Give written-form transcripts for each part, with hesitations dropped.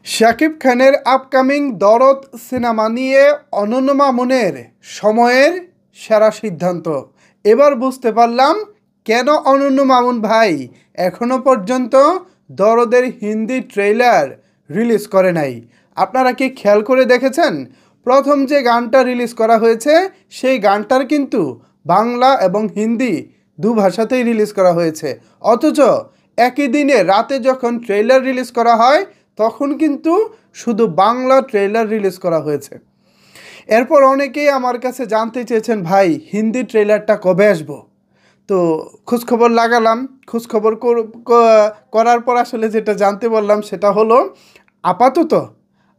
শাকিব খানের আপকামিং দরদ সিনেমা নিয়ে অনন্য মামুনের সময়ের সেরা সিদ্ধান্ত। এবার বুঝতে পারলাম কেন অনন্য মামুন ভাই এখনো পর্যন্ত দরদের হিন্দি ট্রেইলার রিলিজ করে নাই। আপনারা কি খেয়াল করে দেখেছেন? প্রথম যে গানটা রিলিজ করা হয়েছে সেই গানটার কিন্তু বাংলা এবং হিন্দি দু ভাষাতেই রিলিজ করা হয়েছে, অথচ একই দিনে রাতে যখন ট্রেইলার রিলিজ করা হয় তখন কিন্তু শুধু বাংলা ট্রেলার রিলিজ করা হয়েছে। এরপর অনেকেই আমার কাছে জানতে চেয়েছেন, ভাই হিন্দি ট্রেলারটা কবে আসবো? তো খোঁজখবর লাগালাম। খোঁজখবর করার পর আসলে যেটা জানতে বললাম সেটা হলো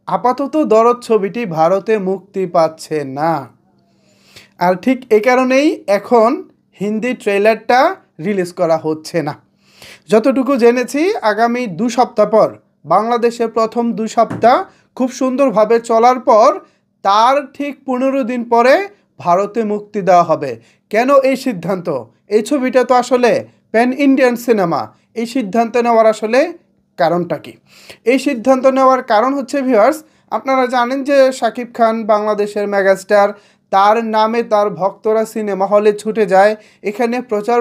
আপাতত দরদ ছবিটি ভারতে মুক্তি পাচ্ছে না। আর ঠিক এই কারণেই এখন হিন্দি ট্রেলারটা রিলিজ করা হচ্ছে না। যতটুকু জেনেছি আগামী 2 সপ্তাহ পর, বাংলাদেশে প্রথম 2 সপ্তাহ খুব সুন্দরভাবে চলার পর তার ঠিক 15 দিন পরে ভারতে মুক্তি দেওয়া হবে। কেন এই সিদ্ধান্ত? এই ছবিটা তো আসলে প্যান ইন্ডিয়ান সিনেমা। এই সিদ্ধান্ত নেওয়ার আসলে কারণটা কি? এই সিদ্ধান্ত নেওয়ার কারণ হচ্ছে ভিউয়ার্স, আপনারা জানেন যে শাকিব খান বাংলাদেশের মেগাস্টার, তার নামে তার ভক্তরা সিনেমা হলে ছুটে যায়। এখানে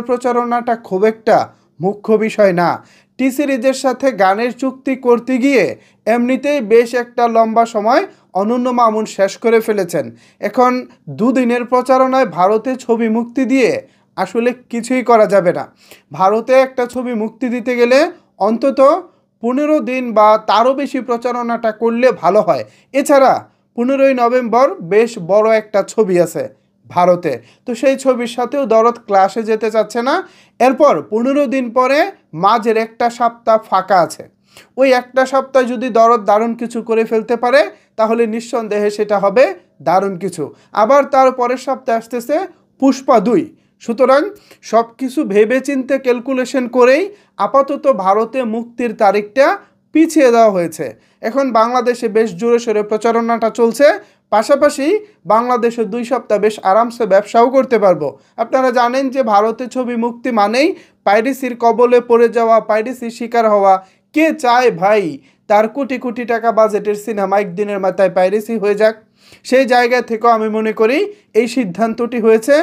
প্রচারণাটা খুব একটা মুখ্য বিষয় না। টি সিরিজের সাথে গানের চুক্তি করতে গিয়ে এমনিতেই বেশ একটা লম্বা সময় অনন্য মামুন শেষ করে ফেলেছেন। এখন 2 দিনের প্রচারণায় ভারতে ছবি মুক্তি দিয়ে আসলে কিছুই করা যাবে না। ভারতে একটা ছবি মুক্তি দিতে গেলে অন্তত 15 দিন বা তারও বেশি প্রচারণাটা করলে ভালো হয়। এছাড়া 15ই নভেম্বর বেশ বড় একটা ছবি আছে ভারতে, তো সেই ছবির সাথেও দরদ ক্লাসে যেতে চাচ্ছে না। এরপর 15 দিন পরে মাঝের একটা সপ্তাহ ফাঁকা আছে। ওই একটা সপ্তাহ যদি দরদ দারুণ কিছু করে ফেলতে পারে তাহলে নিঃসন্দেহে সেটা হবে দারুণ কিছু। আবার তার পরের সপ্তাহে আসতেছে পুষ্পা 2। সুতরাং সব কিছু ভেবেচিন্তে ক্যালকুলেশন করেই আপাতত ভারতে মুক্তির তারিখটা পিছিয়ে দেওয়া হয়েছে। এখন বাংলাদেশে বেশ জোরে সোরে প্রচারণাটা চলছে, পাশাপাশি বাংলাদেশে 2 সপ্তাহ বেশ আরামসে ব্যবসাও করতে পারবো। আপনারা জানেন যে ভারতে ছবি মুক্তি মানেই পাইরেসির কবলে পড়ে যাওয়া, পাইরেসির শিকার হওয়া। কে চায় ভাই তার কোটি কোটি টাকা বাজেটের সিনেমা একদিনের মাথায় পাইরেসি হয়ে যাক? সেই জায়গা থেকেও আমি মনে করি এই সিদ্ধান্তটি হয়েছে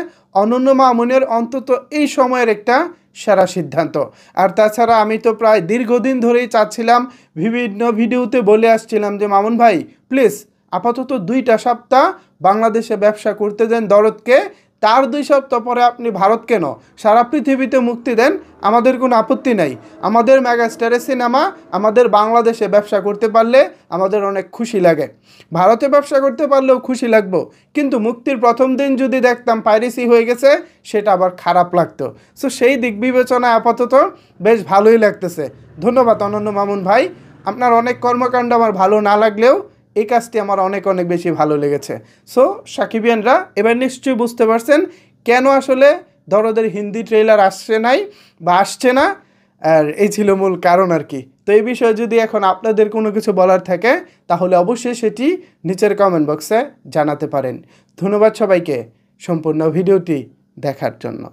অনন্য মামুনের অন্তত এই সময়ের একটা সেরা সিদ্ধান্ত। আর তাছাড়া আমি তো প্রায় দীর্ঘদিন ধরেই চাচ্ছিলাম, বিভিন্ন ভিডিওতে বলে আসছিলাম যে মামুন ভাই প্লিজ আপাতত 2টা সপ্তাহ বাংলাদেশে ব্যবসা করতে দেন দরদকে, তার 2 সপ্তাহ পরে আপনি ভারত কেন সারা পৃথিবীতে মুক্তি দেন, আমাদের কোনো আপত্তি নাই। আমাদের মেগাস্টারের সিনেমা আমাদের বাংলাদেশে ব্যবসা করতে পারলে আমাদের অনেক খুশি লাগে, ভারতে ব্যবসা করতে পারলেও খুশি লাগবো। কিন্তু মুক্তির প্রথম দিন যদি দেখতাম পাইরেসি হয়ে গেছে সেটা আবার খারাপ লাগতো। সো সেই দিক বিবেচনায় আপাতত বেশ ভালোই লাগতেছে। ধন্যবাদ অনন্য মামুন ভাই, আপনার অনেক কর্মকাণ্ড আমার ভালো না লাগলেও এই কাজটি আমার অনেক বেশি ভালো লেগেছে। সো সাকিবিয়ানরা এবার নিশ্চয়ই বুঝতে পারছেন কেন আসলে দরদের হিন্দি ট্রেলার আসছে না, আর এই ছিল মূল কারণ আর কি। তো এই বিষয়ে যদি এখন আপনাদের কোনো কিছু বলার থাকে তাহলে অবশ্যই সেটি নিচের কমেন্ট বক্সে জানাতে পারেন। ধন্যবাদ সবাইকে সম্পূর্ণ ভিডিওটি দেখার জন্য।